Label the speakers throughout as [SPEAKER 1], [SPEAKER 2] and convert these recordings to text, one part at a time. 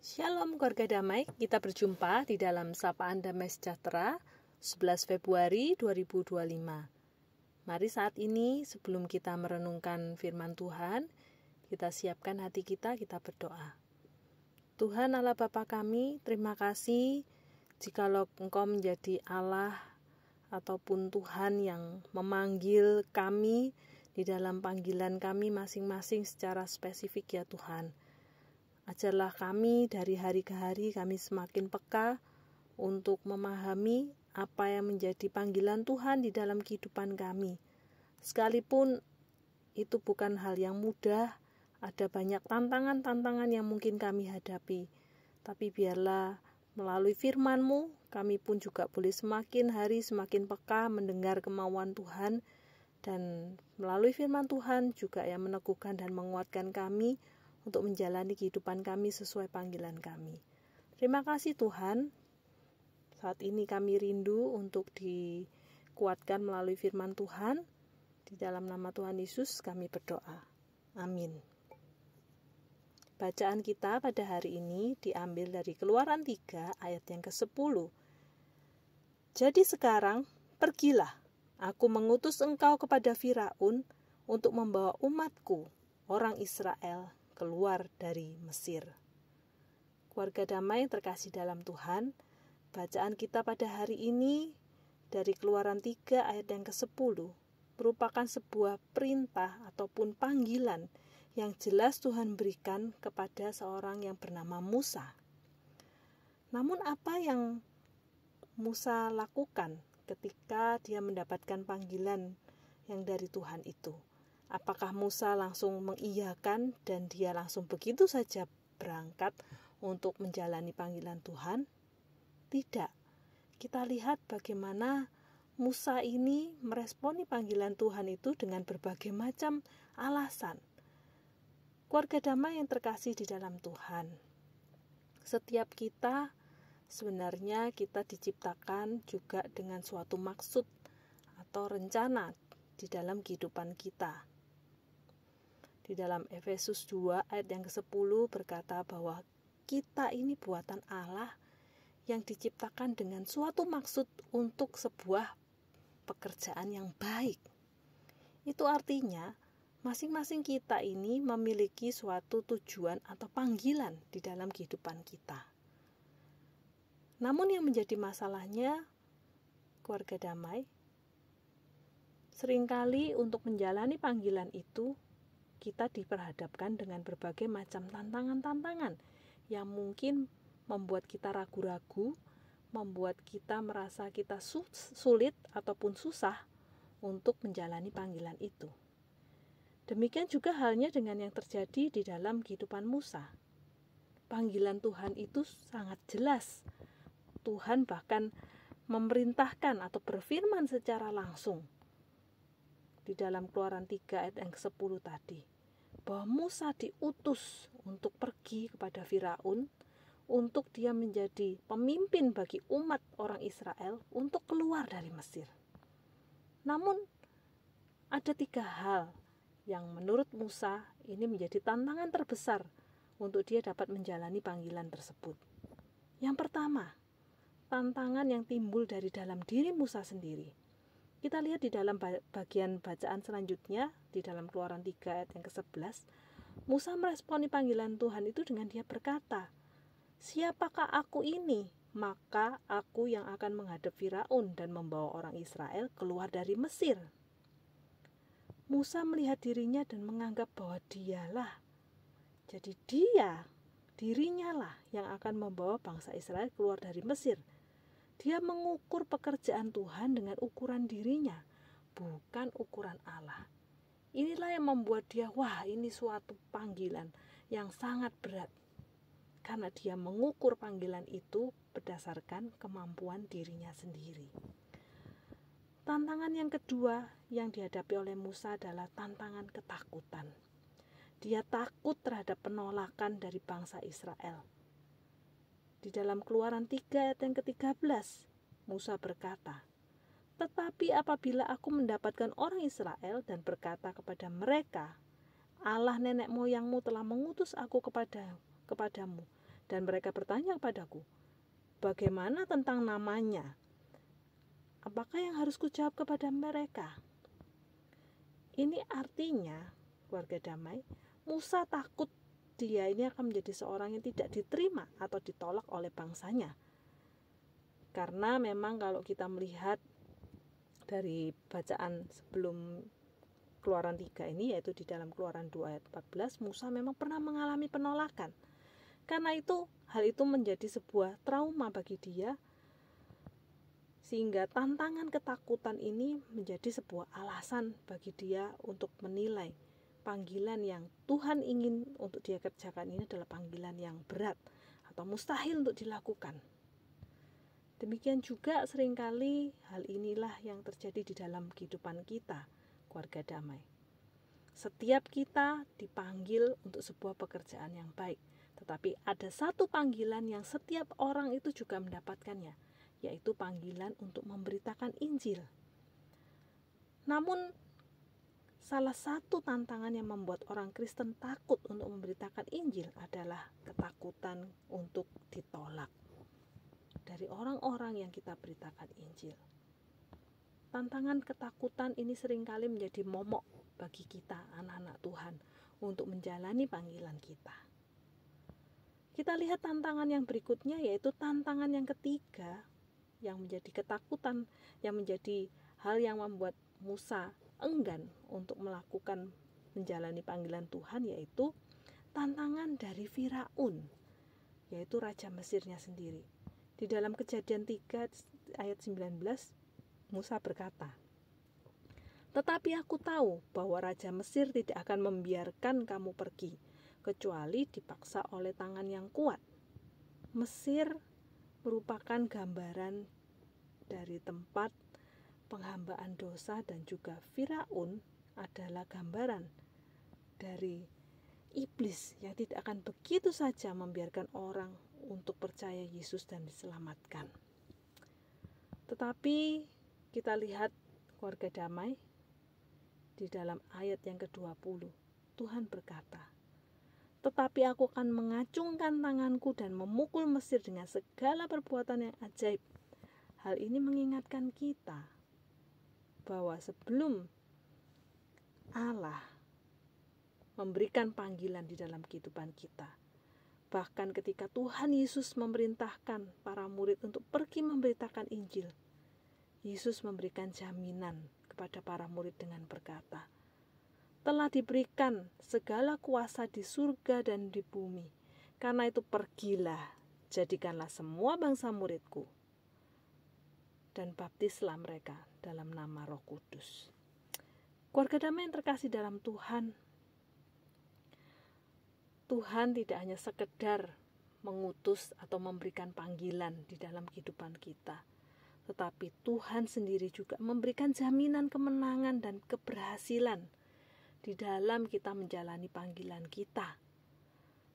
[SPEAKER 1] Shalom keluarga damai, kita berjumpa di dalam Sapaan Damai Sejahtera 11 Februari 2025. Mari saat ini sebelum kita merenungkan firman Tuhan, kita siapkan hati kita berdoa. Tuhan Allah Bapa kami, terima kasih jikalau Engkau menjadi Allah ataupun Tuhan yang memanggil kami di dalam panggilan kami masing-masing secara spesifik ya Tuhan. Ajarlah kami dari hari ke hari kami semakin peka untuk memahami apa yang menjadi panggilan Tuhan di dalam kehidupan kami. Sekalipun itu bukan hal yang mudah, ada banyak tantangan-tantangan yang mungkin kami hadapi. Tapi biarlah melalui firman-Mu, kami pun juga boleh semakin hari semakin peka mendengar kemauan Tuhan. Dan melalui firman Tuhan juga yang meneguhkan dan menguatkan kami untuk menjalani kehidupan kami sesuai panggilan kami. Terima kasih Tuhan. Saat ini kami rindu untuk dikuatkan melalui firman Tuhan. Di dalam nama Tuhan Yesus kami berdoa. Amin. Bacaan kita pada hari ini diambil dari Keluaran 3 ayat yang ke-10. Jadi sekarang pergilah, aku mengutus engkau kepada Firaun untuk membawa umatku, orang Israel, keluar dari Mesir. Keluarga damai terkasih dalam Tuhan, bacaan kita pada hari ini dari Keluaran 3 ayat yang ke-10 merupakan sebuah perintah ataupun panggilan yang jelas Tuhan berikan kepada seorang yang bernama Musa. Namun apa yang Musa lakukan ketika dia mendapatkan panggilan yang dari Tuhan itu? Apakah Musa langsung mengiyakan dan dia langsung begitu saja berangkat untuk menjalani panggilan Tuhan? Tidak. Kita lihat bagaimana Musa ini meresponi panggilan Tuhan itu dengan berbagai macam alasan. Keluarga damai yang terkasih di dalam Tuhan. Setiap kita sebenarnya kita diciptakan juga dengan suatu maksud atau rencana di dalam kehidupan kita. Di dalam Efesus 2 ayat yang ke-10 berkata bahwa kita ini buatan Allah yang diciptakan dengan suatu maksud untuk sebuah pekerjaan yang baik. Itu artinya masing-masing kita ini memiliki suatu tujuan atau panggilan di dalam kehidupan kita. Namun yang menjadi masalahnya, keluarga damai, seringkali untuk menjalani panggilan itu, kita diperhadapkan dengan berbagai macam tantangan-tantangan yang mungkin membuat kita ragu-ragu, membuat kita merasa kita sulit ataupun susah untuk menjalani panggilan itu. Demikian juga halnya dengan yang terjadi di dalam kehidupan Musa. Panggilan Tuhan itu sangat jelas. Tuhan bahkan memerintahkan atau berfirman secara langsung di dalam Keluaran 3 ayat yang ke-10 tadi, bahwa Musa diutus untuk pergi kepada Firaun untuk dia menjadi pemimpin bagi umat orang Israel untuk keluar dari Mesir. Namun ada 3 hal yang menurut Musa ini menjadi tantangan terbesar untuk dia dapat menjalani panggilan tersebut. Yang pertama, tantangan yang timbul dari dalam diri Musa sendiri. Kita lihat di dalam bagian bacaan selanjutnya, di dalam Keluaran 3 ayat yang ke-11, Musa meresponi panggilan Tuhan itu dengan dia berkata, "Siapakah aku ini? Maka aku yang akan menghadap Firaun dan membawa orang Israel keluar dari Mesir." Musa melihat dirinya dan menganggap bahwa dirinya lah yang akan membawa bangsa Israel keluar dari Mesir. Dia mengukur pekerjaan Tuhan dengan ukuran dirinya, bukan ukuran Allah. Inilah yang membuat dia, ini suatu panggilan yang sangat berat. Karena dia mengukur panggilan itu berdasarkan kemampuan dirinya sendiri. Tantangan yang kedua yang dihadapi oleh Musa adalah tantangan ketakutan. Dia takut terhadap penolakan dari bangsa Israel. Di dalam Keluaran 3 ayat yang ke-13, Musa berkata, "Tetapi apabila aku mendapatkan orang Israel dan berkata kepada mereka, Allah nenek moyangmu telah mengutus aku kepadamu, Dan mereka bertanya kepadaku, bagaimana tentang namanya? Apakah yang harus kujawab kepada mereka? Ini artinya, keluarga damai, Musa takut dia ini akan menjadi seorang yang tidak diterima atau ditolak oleh bangsanya. Karena memang kalau kita melihat dari bacaan sebelum Keluaran 3 ini, yaitu di dalam Keluaran 2 ayat 14, Musa memang pernah mengalami penolakan. Karena itu, hal itu menjadi sebuah trauma bagi dia, sehingga tantangan ketakutan ini menjadi sebuah alasan bagi dia untuk menilai panggilan yang Tuhan ingin untuk dia kerjakan ini adalah panggilan yang berat atau mustahil untuk dilakukan. Demikian juga seringkali hal inilah yang terjadi di dalam kehidupan kita, keluarga damai. Setiap kita dipanggil untuk sebuah pekerjaan yang baik, tetapi ada satu panggilan yang setiap orang itu juga mendapatkannya, yaitu panggilan untuk memberitakan Injil. Namun, salah satu tantangan yang membuat orang Kristen takut untuk memberitakan Injil adalah ketakutan untuk ditolak dari orang-orang yang kita beritakan Injil. Tantangan ketakutan ini seringkali menjadi momok bagi kita, anak-anak Tuhan, untuk menjalani panggilan kita. Kita lihat tantangan yang berikutnya, yaitu tantangan yang ketiga, yang menjadi ketakutan, yang menjadi hal yang membuat Musa enggan untuk melakukan menjalani panggilan Tuhan, yaitu tantangan dari Firaun, yaitu Raja Mesirnya sendiri. Di dalam Kejadian 3 ayat 19, Musa berkata, "Tetapi aku tahu bahwa Raja Mesir tidak akan membiarkan kamu pergi, kecuali dipaksa oleh tangan yang kuat." Mesir merupakan gambaran dari tempat penghambaan dosa, dan juga Firaun adalah gambaran dari iblis yang tidak akan begitu saja membiarkan orang untuk percaya Yesus dan diselamatkan. Tetapi kita lihat, keluarga damai, di dalam ayat yang ke-20, Tuhan berkata, "Tetapi aku akan mengacungkan tanganku dan memukul Mesir dengan segala perbuatan yang ajaib." Hal ini mengingatkan kita bahwa sebelum Allah memberikan panggilan di dalam kehidupan kita, bahkan ketika Tuhan Yesus memerintahkan para murid untuk pergi memberitakan Injil, Yesus memberikan jaminan kepada para murid dengan berkata, "Telah diberikan segala kuasa di surga dan di bumi. Karena itu pergilah, jadikanlah semua bangsa muridku, dan baptislah mereka dalam nama Roh Kudus." Keluarga damai yang terkasih dalam Tuhan, Tuhan tidak hanya sekedar mengutus atau memberikan panggilan di dalam kehidupan kita, tetapi Tuhan sendiri juga memberikan jaminan kemenangan dan keberhasilan di dalam kita menjalani panggilan kita,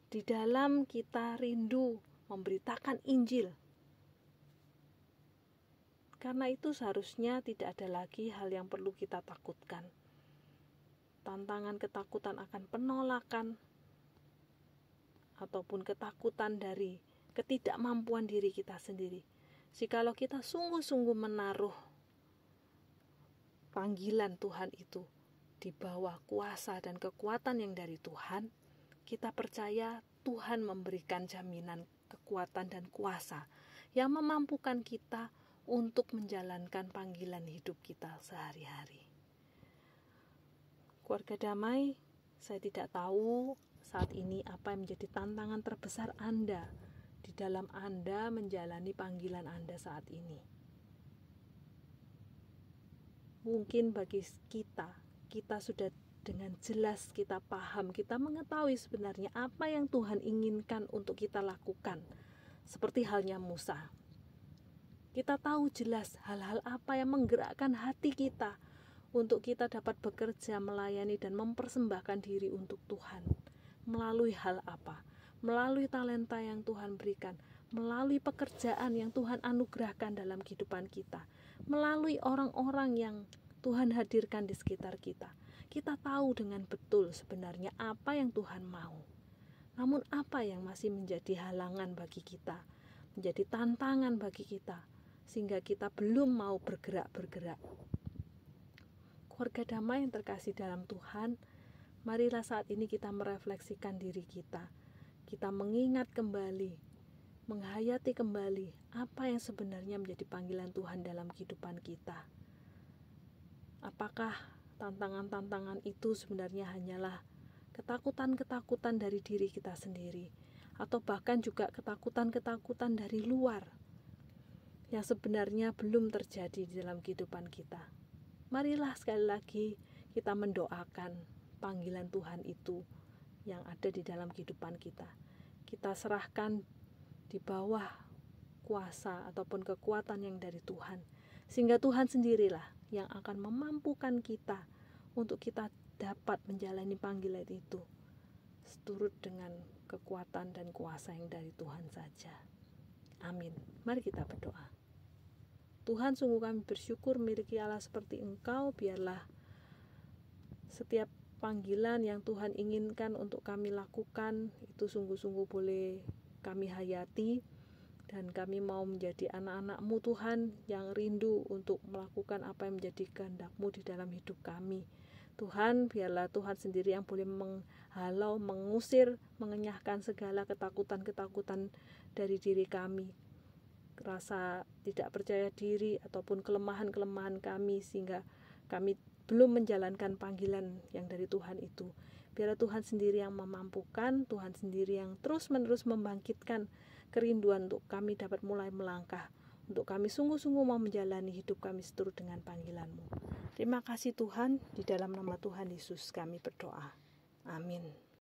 [SPEAKER 1] di dalam kita rindu memberitakan Injil. Karena itu seharusnya tidak ada lagi hal yang perlu kita takutkan. Tantangan ketakutan akan penolakan, ataupun ketakutan dari ketidakmampuan diri kita sendiri. Jikalau kita sungguh-sungguh menaruh panggilan Tuhan itu di bawah kuasa dan kekuatan yang dari Tuhan, kita percaya Tuhan memberikan jaminan kekuatan dan kuasa yang memampukan kita untuk menjalankan panggilan hidup kita sehari-hari. Keluarga damai, saya tidak tahu saat ini apa yang menjadi tantangan terbesar Anda di dalam Anda menjalani panggilan Anda saat ini. Mungkin bagi kita sudah dengan jelas, kita paham, kita mengetahui sebenarnya apa yang Tuhan inginkan untuk kita lakukan. Seperti halnya Musa. Kita tahu jelas hal-hal apa yang menggerakkan hati kita untuk kita dapat bekerja, melayani, dan mempersembahkan diri untuk Tuhan. Melalui hal apa? Melalui talenta yang Tuhan berikan, melalui pekerjaan yang Tuhan anugerahkan dalam kehidupan kita, melalui orang-orang yang Tuhan hadirkan di sekitar kita. Kita tahu dengan betul sebenarnya apa yang Tuhan mau. Namun apa yang masih menjadi halangan bagi kita, menjadi tantangan bagi kita, sehingga kita belum mau bergerak-bergerak? Keluarga damai yang terkasih dalam Tuhan, marilah saat ini kita merefleksikan diri kita. Kita mengingat kembali, menghayati kembali apa yang sebenarnya menjadi panggilan Tuhan dalam kehidupan kita. Apakah tantangan-tantangan itu sebenarnya hanyalah ketakutan-ketakutan dari diri kita sendiri, atau bahkan juga ketakutan-ketakutan dari luar yang sebenarnya belum terjadi di dalam kehidupan kita? Marilah sekali lagi kita mendoakan panggilan Tuhan itu yang ada di dalam kehidupan kita. Kita serahkan di bawah kuasa ataupun kekuatan yang dari Tuhan, sehingga Tuhan sendirilah yang akan memampukan kita untuk kita dapat menjalani panggilan itu seturut dengan kekuatan dan kuasa yang dari Tuhan saja. Amin. Mari kita berdoa. Tuhan, sungguh kami bersyukur miliki Allah seperti Engkau. Biarlah setiap panggilan yang Tuhan inginkan untuk kami lakukan itu sungguh-sungguh boleh kami hayati, dan kami mau menjadi anak-anak-Mu Tuhan yang rindu untuk melakukan apa yang menjadi kehendak-Mu di dalam hidup kami. Tuhan, biarlah Tuhan sendiri yang boleh menghalau, mengusir, mengenyahkan segala ketakutan-ketakutan dari diri kami, rasa tidak percaya diri ataupun kelemahan-kelemahan kami, sehingga kami belum menjalankan panggilan yang dari Tuhan itu. Biarlah Tuhan sendiri yang memampukan, Tuhan sendiri yang terus-menerus membangkitkan kerinduan untuk kami dapat mulai melangkah, untuk kami sungguh-sungguh mau menjalani hidup kami seturut dengan panggilan-Mu. Terima kasih Tuhan, di dalam nama Tuhan Yesus kami berdoa. Amin.